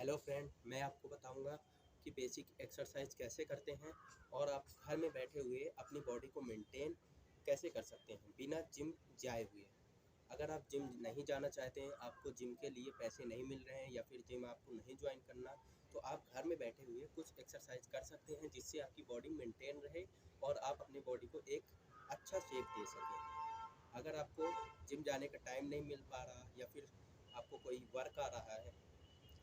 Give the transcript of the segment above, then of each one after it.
Hello friend, मैं आपको बताऊंगा कि बेसिक एक्सरसाइज कैसे करते हैं और आप घर में बैठे हुए अपनी बॉडी को मेंटेन कैसे कर सकते हैं बिना जिम जाए हुए। अगर आप जिम नहीं जाना चाहते हैं, आपको जिम के लिए पैसे नहीं मिल रहे हैं या फिर जिम आपको नहीं ज्वाइन करना, तो आप घर में बैठे हुए कुछ एक्सरसाइज कर सकते हैं जिससे आपकी बॉडी मेंटेन रहे और आप अपनी बॉडी को एक अच्छा शेप दे सकें। अगर आपको जिम जाने का टाइम नहीं मिल पा रहा या फिर आपको कोई वर्क आ रहा है,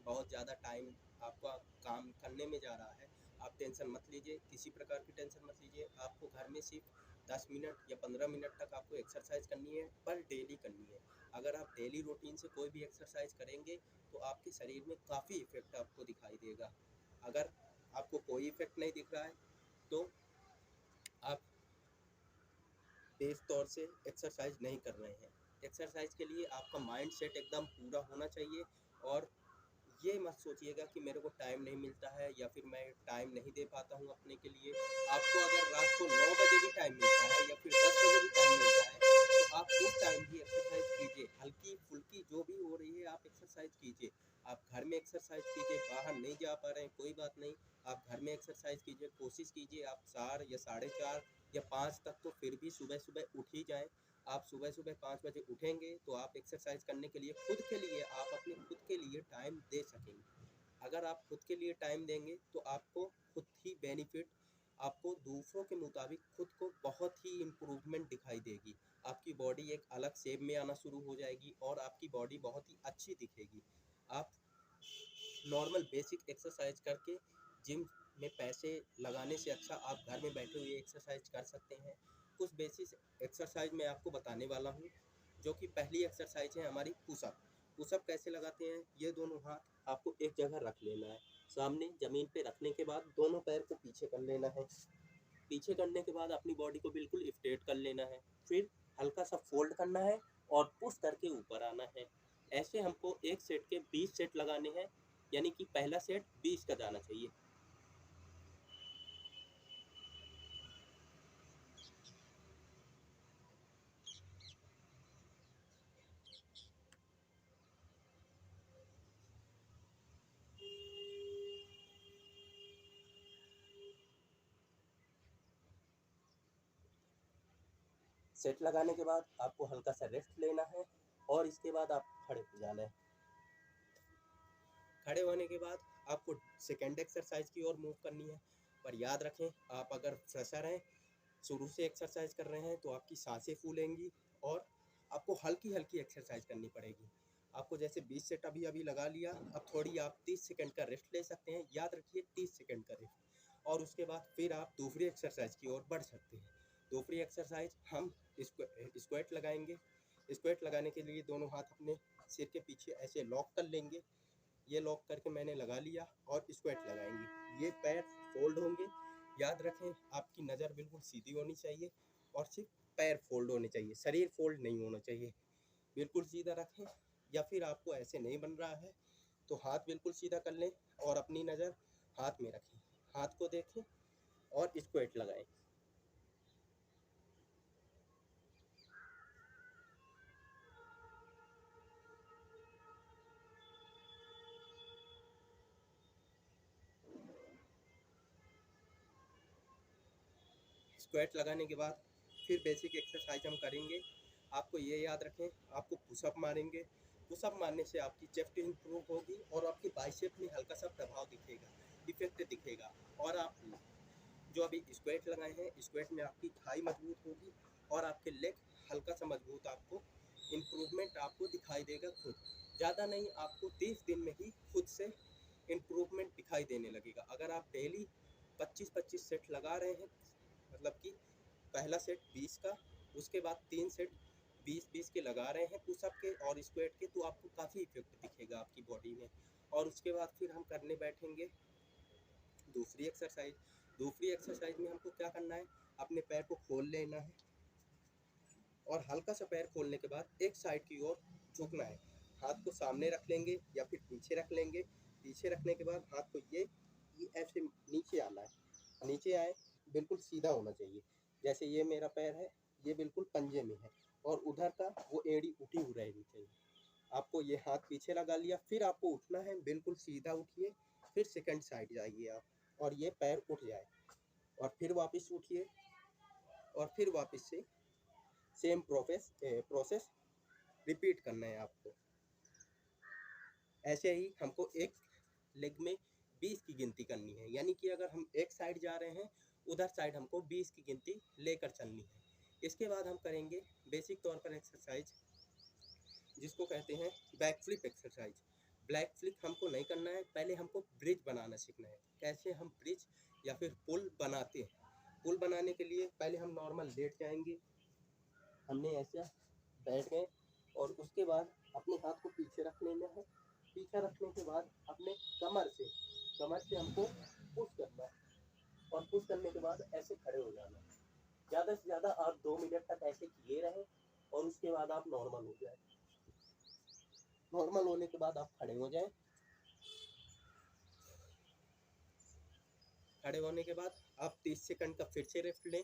बहुत ज़्यादा टाइम आपका काम करने में जा रहा है, आप टेंशन मत लीजिए, किसी प्रकार की टेंशन मत लीजिए। आपको घर में सिर्फ 10 मिनट या 15 मिनट तक आपको एक्सरसाइज करनी है, पर डेली करनी है। अगर आप डेली रूटीन से कोई भी एक्सरसाइज करेंगे तो आपके शरीर में काफ़ी इफेक्ट आपको दिखाई देगा। अगर आपको कोई इफेक्ट नहीं दिख रहा है तो आप बेस तौर से एक्सरसाइज नहीं कर रहे हैं। एक्सरसाइज के लिए आपका माइंड सेट एकदम पूरा होना चाहिए और ये मत सोचिएगा कि मेरे को टाइम नहीं मिलता है या फिर मैं टाइम नहीं दे पाता हूँ अपने के लिए। आपको अगर रात को 9 बजे भी टाइम मिलता है या फिर 10 बजे भी टाइम मिलता है तो आप उस टाइम भी एक्सरसाइज कीजिए। हल्की फुल्की जो भी हो रही है आप एक्सरसाइज कीजिए। आप घर में एक्सरसाइज कीजिए, बाहर नहीं जा पा रहे हैं कोई बात नहीं, आप घर में एक्सरसाइज कीजिए। कोशिश कीजिए आप 4 या 4:30 या 5 तक तो फिर भी सुबह सुबह उठ ही जाएं। आप सुबह सुबह 5 बजे उठेंगे तो आप एक्सरसाइज करने के लिए खुद के लिए आप अपने खुद के लिए टाइम दे सकेंगे। अगर आप खुद के लिए टाइम देंगे तो आपको खुद ही बेनिफिट, आपको दूसरों के मुताबिक खुद को बहुत ही इम्प्रूवमेंट दिखाई देगी। आपकी बॉडी एक अलग शेप में आना शुरू हो जाएगी और आपकी बॉडी बहुत ही अच्छी दिखेगी। आप नॉर्मल बेसिक एक्सरसाइज करके जिम में पैसे लगाने से अच्छा आप घर में बैठे हुए एक्सरसाइज कर सकते हैं। कुछ बेसिक एक्सरसाइज मैं आपको बताने वाला हूँ, जो कि पहली एक्सरसाइज है हमारी पुशअप। पुशअप कैसे लगाते हैं, ये दोनों हाथ आपको एक जगह रख लेना है। सामने ज़मीन पे रखने के बाद दोनों पैर को पीछे कर लेना है। पीछे करने के बाद अपनी बॉडी को बिल्कुल स्ट्रेट कर लेना है। फिर हल्का सा फोल्ड करना है और पुश करके ऊपर आना है। ऐसे हमको एक सेट के 20 सेट लगाने हैं, यानी कि पहला सेट 20 का जाना चाहिए। सेट लगाने के बाद आपको हल्का सा रेस्ट लेना है और इसके बाद आप खड़े हो जाना है। खड़े होने के बाद आपको सेकेंड एक्सरसाइज की ओर मूव करनी है। पर याद रखें, आप अगर फ्रेशर हैं, शुरू से एक्सरसाइज कर रहे हैं, तो आपकी सांसें फूलेंगी और आपको हल्की हल्की एक्सरसाइज करनी पड़ेगी। आपको जैसे 20 सेट अभी अभी लगा लिया, अब थोड़ी आप 30 सेकंड का रेस्ट ले सकते हैं। याद रखिए 30 सेकंड का रेस्ट, और उसके बाद फिर आप दूसरी एक्सरसाइज की ओर बढ़ सकते हैं। दूसरी एक्सरसाइज हम स्क्वाट लगाएंगे। स्क्वाट लगाने के लिए दोनों हाथ अपने सिर के पीछे ऐसे लॉक कर लेंगे। ये लॉक करके मैंने लगा लिया और स्क्वाट लगाएंगे। ये पैर फोल्ड होंगे। याद रखें, आपकी नज़र बिल्कुल सीधी होनी चाहिए और सिर्फ पैर फोल्ड होने चाहिए, शरीर फोल्ड नहीं होना चाहिए। बिल्कुल सीधा रखें, या फिर आपको ऐसे नहीं बन रहा है तो हाथ बिल्कुल सीधा कर लें और अपनी नज़र हाथ में रखें। हाथ को देखें और स्क्वाट लगाएं। स्क्वाट लगाने के बाद फिर बेसिक एक्सरसाइज हम करेंगे। आपको ये याद रखें, आपको पुशअप मारेंगे। पुशअप मारने से आपकी चेस्ट इंप्रूव होगी और आपकी बाइसेप में हल्का सा प्रभाव दिखेगा, इफेक्ट दिखेगा। और आप जो अभी स्क्वाट लगाए हैं, स्क्वाट में आपकी थाई मजबूत होगी और आपके लेग हल्का सा मजबूत, आपको इम्प्रूवमेंट आपको दिखाई देगा खुद। ज़्यादा नहीं, आपको 30 दिन में ही खुद से इम्प्रूवमेंट दिखाई देने लगेगा। अगर आप डेली 25-25 सेट लगा रहे हैं, मतलब कि पहला सेट 20 का, उसके बाद 3 सेट 20-20 के लगा रहे हैं पुशअप के और स्क्वाट के, तो आपको काफ़ी इफेक्ट दिखेगा आपकी बॉडी में। और उसके बाद फिर हम करने बैठेंगे दूसरी एक्सरसाइज। दूसरी एक्सरसाइज में हमको क्या करना है, अपने पैर को खोल लेना है और हल्का सा पैर खोलने के बाद एक साइड की ओर झुकना है। हाथ को सामने रख लेंगे या फिर पीछे रख लेंगे। पीछे रखने के बाद हाथ को ये ऐसे नीचे आना है। नीचे आए, बिल्कुल सीधा होना चाहिए। जैसे ये मेरा पैर है, ये बिल्कुल पंजे में है और उधर का वो एड़ी उठी हुई रहनी चाहिए। आपको ये हाथ पीछे लगा लिया, फिर आपको उठना है, बिल्कुल सीधा उठिए, फिर सेकंड साइड जाइए आप और ये पैर उठ जाए और फिर वापस उठिए और फिर वापस से सेम प्रोसेस रिपीट करना है आपको। ऐसे ही हमको एक लेग में 20 की गिनती करनी है, यानी कि अगर हम एक साइड जा रहे हैं उधर साइड हमको 20 की गिनती लेकर चलनी है। इसके बाद हम करेंगे बेसिक तौर पर एक्सरसाइज जिसको कहते हैं back flip exercise. Back flip हमको नहीं करना है, पहले हमको ब्रिज बनाना सीखना है। कैसे हम ब्रिज या फिर पुल बनाते हैं। पुल बनाने के लिए पहले हम नॉर्मल लेट जाएंगे, हमने ऐसा बैठ गए और उसके बाद अपने हाथ को पीछे रख लेना है। पीछे रखने के बाद अपने कमर से हमको पुश करना है और पुश करने के बाद ऐसे खड़े हो जाना है। ज़्यादा से ज़्यादा आप 2 मिनट तक ऐसे किए रहें और उसके बाद आप नॉर्मल हो जाए। नॉर्मल होने के बाद आप खड़े हो जाएं। खड़े होने के बाद आप 30 सेकंड का फिर से रेस्ट लें।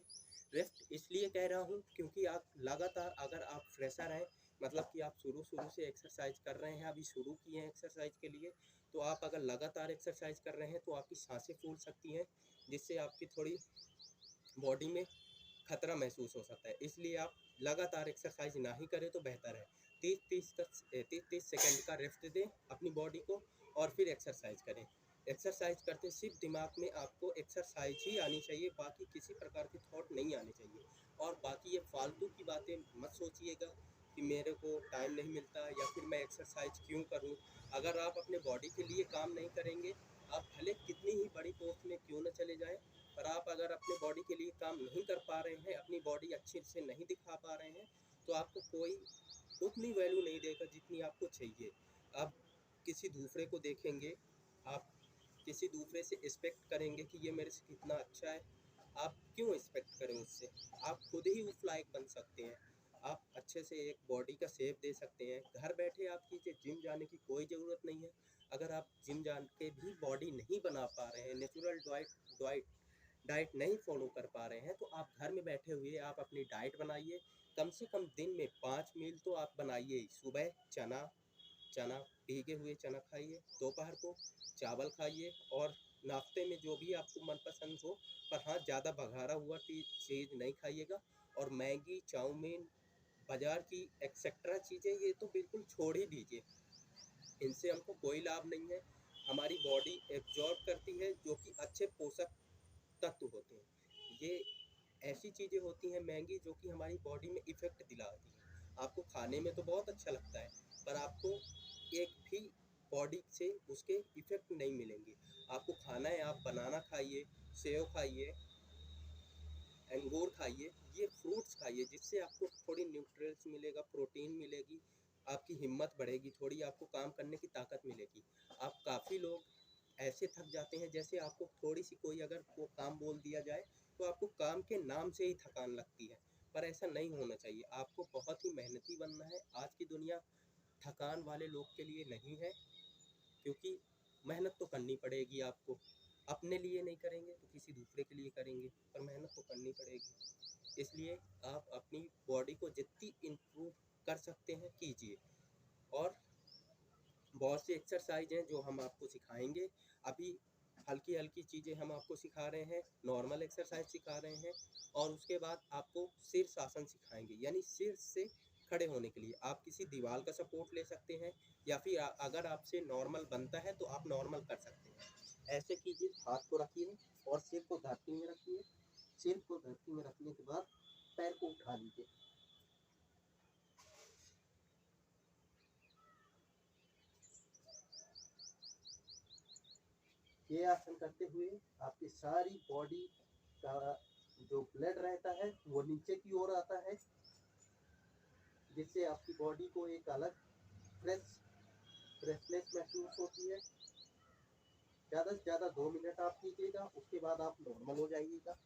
रेस्ट इसलिए कह रहा हूँ क्योंकि आप लगातार अगर आप फ्रेशर हैं, मतलब कि आप शुरू से एक्सरसाइज कर रहे हैं, अभी शुरू किए हैं एक्सरसाइज के लिए, तो आप अगर लगातार एक्सरसाइज कर रहे हैं तो आपकी सांसें फूल सकती हैं, जिससे आपकी थोड़ी बॉडी में खतरा महसूस हो सकता है। इसलिए आप लगातार एक्सरसाइज ना ही करें तो बेहतर है। 30 सेकंड का रेस्ट दें अपनी बॉडी को और फिर एक्सरसाइज करें। एक्सरसाइज करते सिर्फ दिमाग में आपको एक्सरसाइज ही आनी चाहिए, बाकी किसी प्रकार के थॉट नहीं आने चाहिए। और बाकी ये फालतू की बातें मत सोचिएगा कि मेरे को टाइम नहीं मिलता या फिर मैं एक्सरसाइज क्यों करूं। अगर आप अपने बॉडी के लिए काम नहीं करेंगे, आप भले कितनी ही बड़ी पोस्ट में क्यों न चले जाएं, पर आप अगर अपने बॉडी के लिए काम नहीं कर पा रहे हैं, अपनी बॉडी अच्छे से नहीं दिखा पा रहे हैं, तो आपको कोई उतनी वैल्यू नहीं देगा जितनी आपको चाहिए। आप किसी दूसरे को देखेंगे, आप किसी दूसरे से एक्सपेक्ट करेंगे कि ये मेरे से कितना अच्छा है। आप क्यों एक्सपेक्ट करें उससे, आप खुद ही उस लायक बन सकते हैं। आप अच्छे से एक बॉडी का शेप दे सकते हैं। घर बैठे आप कीजिए, जिम जाने की कोई ज़रूरत नहीं है। अगर आप जिम जान के भी बॉडी नहीं बना पा रहे हैं, नेचुरल डाइट नहीं फॉलो कर पा रहे हैं, तो आप घर में बैठे हुए आप अपनी डाइट बनाइए। कम से कम दिन में 5 मील तो आप बनाइए। सुबह चना भीगे हुए चना खाइए, दोपहर को चावल खाइए और नाश्ते में जो भी आपको मनपसंद हो, पर हाँ ज़्यादा बघारा हुआ चीज़ नहीं खाइएगा। और मैगी, चाउमीन, बाज़ार की एक्सेट्रा चीज़ें ये तो बिल्कुल छोड़ ही दीजिए। इनसे हमको कोई लाभ नहीं है। हमारी बॉडी एब्जॉर्ब करती है जो कि अच्छे पोषक तत्व होते हैं। ये ऐसी चीज़ें होती हैं महंगी जो कि हमारी बॉडी में इफ़ेक्ट दिलाती हैं। आपको खाने में तो बहुत अच्छा लगता है, पर आपको एक भी बॉडी से उसके इफ़ेक्ट नहीं मिलेंगे। आपको खाना है, आप बनाना खाइए, सेव खाइए, अंगूर खाइए, ये फ्रूट्स खाइए, जिससे आपको थोड़ी न्यूट्रिएंट्स मिलेगा, प्रोटीन मिलेगी, आपकी हिम्मत बढ़ेगी, थोड़ी आपको काम करने की ताकत मिलेगी। आप काफ़ी लोग ऐसे थक जाते हैं, जैसे आपको थोड़ी सी कोई अगर वो काम बोल दिया जाए तो आपको काम के नाम से ही थकान लगती है, पर ऐसा नहीं होना चाहिए। आपको बहुत ही मेहनती बनना है। आज की दुनिया थकान वाले लोग के लिए नहीं है, क्योंकि मेहनत तो करनी पड़ेगी आपको। अपने लिए नहीं करेंगे तो किसी दूसरे के लिए करेंगे, पर मेहनत तो करनी पड़ेगी। इसलिए आप अपनी बॉडी को जितनी इम्प्रूव कर सकते हैं कीजिए। और बहुत सी एक्सरसाइज हैं जो हम आपको सिखाएंगे। अभी हल्की हल्की चीज़ें हम आपको सिखा रहे हैं, नॉर्मल एक्सरसाइज सिखा रहे हैं, और उसके बाद आपको शीर्षासन सिखाएंगे, यानी शीर्ष से खड़े होने के लिए आप किसी दीवार का सपोर्ट ले सकते हैं, या फिर अगर आपसे नॉर्मल बनता है तो आप नॉर्मल कर सकते हैं। ऐसे कीजिए, हाथ को रखिए और सिर को धरती में रखिए। सिर को धरती में रखने के बाद पैर को उठा लीजिए। ये आसन करते हुए आपकी सारी बॉडी का जो ब्लड रहता है वो नीचे की ओर आता है, जिससे आपकी बॉडी को एक अलग फ्रेशनेस महसूस होती है। ज़्यादा से ज़्यादा 2 मिनट आप कीजिएगा, उसके बाद आप नॉर्मल हो जाइएगा।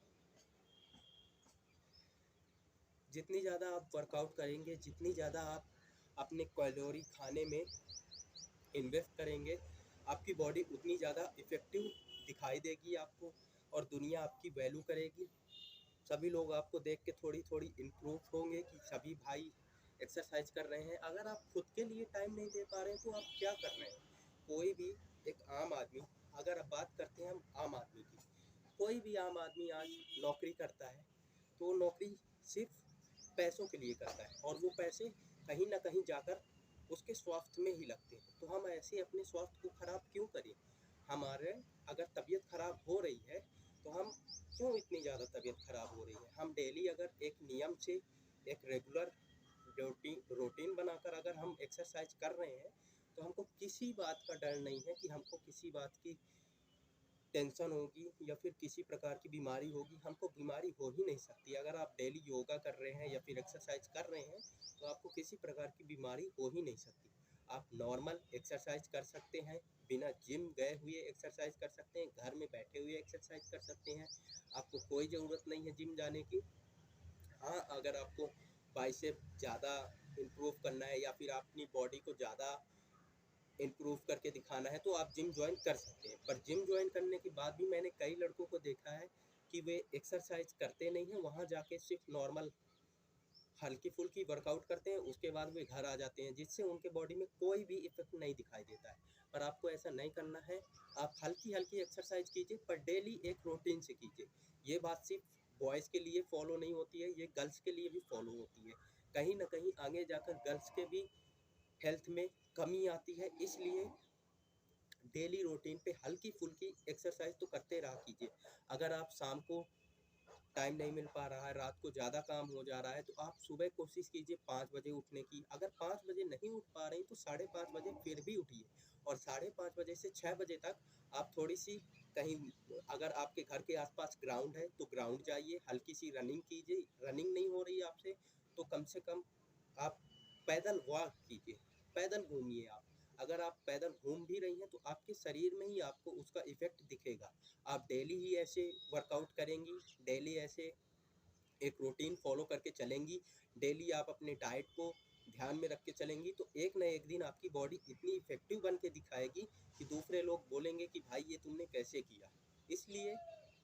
जितनी ज़्यादा आप वर्कआउट करेंगे, जितनी ज़्यादा आप अपने कैलोरी खाने में इन्वेस्ट करेंगे, आपकी बॉडी उतनी ज़्यादा इफ़ेक्टिव दिखाई देगी आपको, और दुनिया आपकी वैल्यू करेगी। सभी लोग आपको देख के थोड़ी थोड़ी इम्प्रूव होंगे कि सभी भाई एक्सरसाइज कर रहे हैं, अगर आप खुद के लिए टाइम नहीं दे पा रहे हैं तो आप क्या कर रहे हैं। कोई भी एक आम आदमी, अगर आप बात करते हैं हम आम आदमी की, कोई भी आम आदमी आज नौकरी करता है तो वो नौकरी सिर्फ पैसों के लिए करता है और वो पैसे कहीं ना कहीं जाकर उसके स्वास्थ्य में ही लगते हैं। तो हम ऐसे अपने स्वास्थ्य को खराब क्यों करें। हमारे अगर तबीयत खराब हो रही है तो हम क्यों इतनी ज़्यादा तबीयत खराब हो रही है। हम डेली अगर एक नियम से एक रेगुलर रूटीन बनाकर अगर हम एक्सरसाइज कर रहे हैं तो हमको किसी बात का डर नहीं है कि हमको किसी बात की टेंशन होगी या फिर किसी प्रकार की बीमारी होगी। हमको बीमारी हो ही नहीं सकती। अगर आप डेली योगा कर रहे हैं या फिर एक्सरसाइज कर रहे हैं तो आपको किसी प्रकार की बीमारी हो ही नहीं सकती। आप नॉर्मल एक्सरसाइज कर सकते हैं, बिना जिम गए हुए एक्सरसाइज कर सकते हैं, घर में बैठे हुए एक्सरसाइज कर सकते हैं। आपको कोई ज़रूरत नहीं है जिम जाने की। हाँ, अगर आपको बाइसेप ज़्यादा इम्प्रूव करना है या फिर अपनी बॉडी को ज़्यादा इम्प्रूव करके दिखाना है तो आप जिम ज्वाइन कर सकते हैं। पर जिम ज्वाइन करने के बाद भी मैंने कई लड़कों को देखा है कि वे एक्सरसाइज करते नहीं हैं, वहाँ जाके सिर्फ नॉर्मल हल्की फुल्की वर्कआउट करते हैं, उसके बाद वे घर आ जाते हैं, जिससे उनके बॉडी में कोई भी इफेक्ट नहीं दिखाई देता है। पर आपको ऐसा नहीं करना है। आप हल्की हल्की एक्सरसाइज कीजिए पर डेली एक रूटीन से कीजिए। ये बात सिर्फ बॉयज़ के लिए फॉलो नहीं होती है, ये गर्ल्स के लिए भी फॉलो होती है। कहीं ना कहीं आगे जाकर गर्ल्स के भी हेल्थ में कमी आती है। इसलिए डेली रूटीन पे हल्की फुल्की एक्सरसाइज तो करते रहा कीजिए। अगर आप शाम को टाइम नहीं मिल पा रहा है, रात को ज़्यादा काम हो जा रहा है, तो आप सुबह कोशिश कीजिए 5 बजे उठने की। अगर 5 बजे नहीं उठ पा रही तो 5:30 बजे फिर भी उठिए और 5:30 बजे से 6 बजे तक आप थोड़ी सी कहीं, अगर आपके घर के आसपास ग्राउंड है तो ग्राउंड जाइए, हल्की सी रनिंग कीजिए। रनिंग नहीं हो रही है आपसे तो कम से कम आप पैदल वॉक कीजिए, पैदल घूमिए आप। अगर आप पैदल घूम भी रही हैं तो आपके शरीर में ही आपको उसका इफ़ेक्ट दिखेगा। आप डेली ही ऐसे वर्कआउट करेंगी, डेली ऐसे एक रूटीन फॉलो करके चलेंगी, डेली आप अपने डाइट को ध्यान में रख के चलेंगी तो एक ना एक दिन आपकी बॉडी इतनी इफ़ेक्टिव बन के दिखाएगी कि दूसरे लोग बोलेंगे कि भाई ये तुमने कैसे किया। इसलिए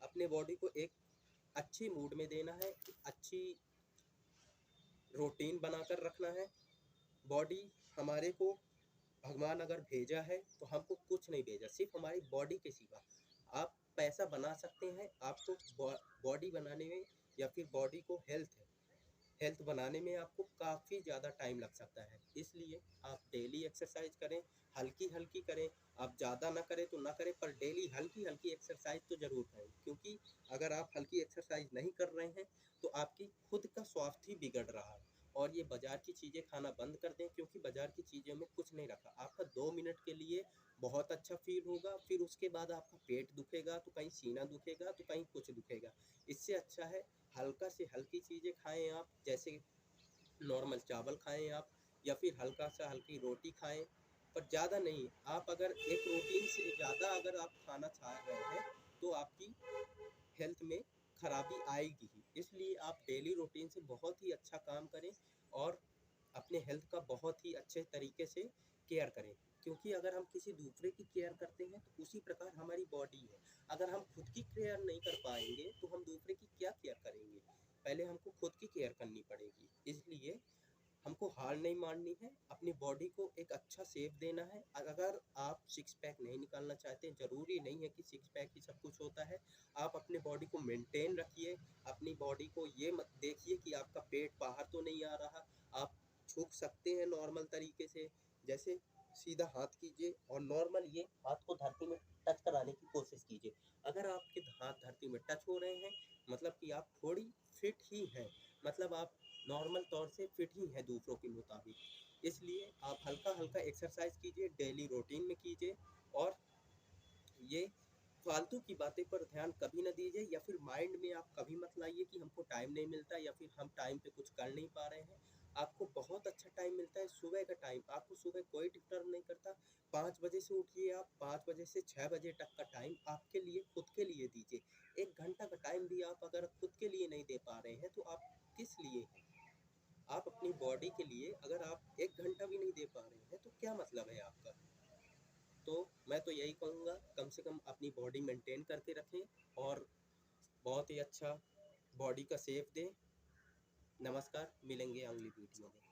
अपने बॉडी को एक अच्छी मूड में देना है, अच्छी रूटीन बनाकर रखना है। बॉडी हमारे को भगवान अगर भेजा है तो हमको कुछ नहीं भेजा, सिर्फ हमारी बॉडी के सिवा। आप पैसा बना सकते हैं, आपको बॉडी बनाने में या फिर बॉडी को हेल्थ बनाने में आपको काफ़ी ज़्यादा टाइम लग सकता है। इसलिए आप डेली एक्सरसाइज करें, हल्की हल्की करें। आप ज़्यादा ना करें तो ना करें पर डेली हल्की हल्की एक्सरसाइज तो ज़रूर करें, क्योंकि अगर आप हल्की एक्सरसाइज नहीं कर रहे हैं तो आपकी खुद का स्वास्थ्य ही बिगड़ रहा है। और ये बाज़ार की चीज़ें खाना बंद कर दें, क्योंकि बाज़ार की चीज़ों में कुछ नहीं रखा। आपका 2 मिनट के लिए बहुत अच्छा फ़ील होगा, फिर उसके बाद आपका पेट दुखेगा तो कहीं सीना दुखेगा तो कहीं कुछ दुखेगा। इससे अच्छा है हल्का से हल्की चीज़ें खाएँ आप, जैसे नॉर्मल चावल खाएँ आप या फिर हल्का सा हल्की रोटी खाएँ, पर ज़्यादा नहीं। आप अगर एक रूटीन से ज़्यादा अगर आप खाना खा रहे हैं तो आपकी हेल्थ में खराबी आएगी ही। इसलिए आप डेली रूटीन से बहुत ही अच्छा काम करें और अपने हेल्थ का बहुत ही अच्छे तरीके से केयर करें। क्योंकि अगर हम किसी दूसरे की केयर करते हैं तो उसी प्रकार हमारी बॉडी है। अगर हम खुद की केयर नहीं कर पाएंगे तो हम दूसरे की क्या केयर करेंगे। पहले हमको खुद की केयर करनी पड़ेगी। इसलिए हमको हार नहीं माननी है, अपनी बॉडी को एक अच्छा शेप देना है। अगर आप सिक्स पैक नहीं निकालना चाहते, ज़रूरी नहीं है कि सिक्स पैक ही सब कुछ होता है। आप अपने बॉडी को मेंटेन रखिए, अपनी बॉडी को ये मत देखिए कि आपका पेट बाहर तो नहीं आ रहा। आप झुक सकते हैं नॉर्मल तरीके से, जैसे सीधा हाथ कीजिए और नॉर्मल ये हाथ को धरती में टच कराने की कोशिश कीजिए। अगर आपके हाथ धरती में टच हो रहे हैं मतलब कि आप थोड़ी फिट ही हैं, मतलब आप नॉर्मल तौर से फिट ही है दूसरों के मुताबिक। इसलिए आप हल्का हल्का एक्सरसाइज कीजिए, डेली रूटीन में कीजिए और ये फालतू की बातें पर ध्यान कभी ना दीजिए या फिर माइंड में आप कभी मत लाइए कि हमको टाइम नहीं मिलता या फिर हम टाइम पे कुछ कर नहीं पा रहे हैं। आपको बहुत अच्छा टाइम मिलता है, सुबह का टाइम आपको सुबह कोई डिस्टर्ब नहीं करता। 5 बजे से उठिए, आप 5 बजे से 6 बजे तक का टाइम आपके लिए खुद के लिए दीजिए। 1 घंटा का टाइम भी आप अगर खुद के लिए नहीं दे पा रहे हैं तो आप किस लिए हैं। आप अपनी बॉडी के लिए अगर आप 1 घंटा भी नहीं दे पा रहे हैं तो क्या मतलब है आपका। तो मैं तो यही कहूँगा कम से कम अपनी बॉडी मेंटेन करके रखें और बहुत ही अच्छा बॉडी का शेप दें। नमस्कार, मिलेंगे अगली वीडियो में।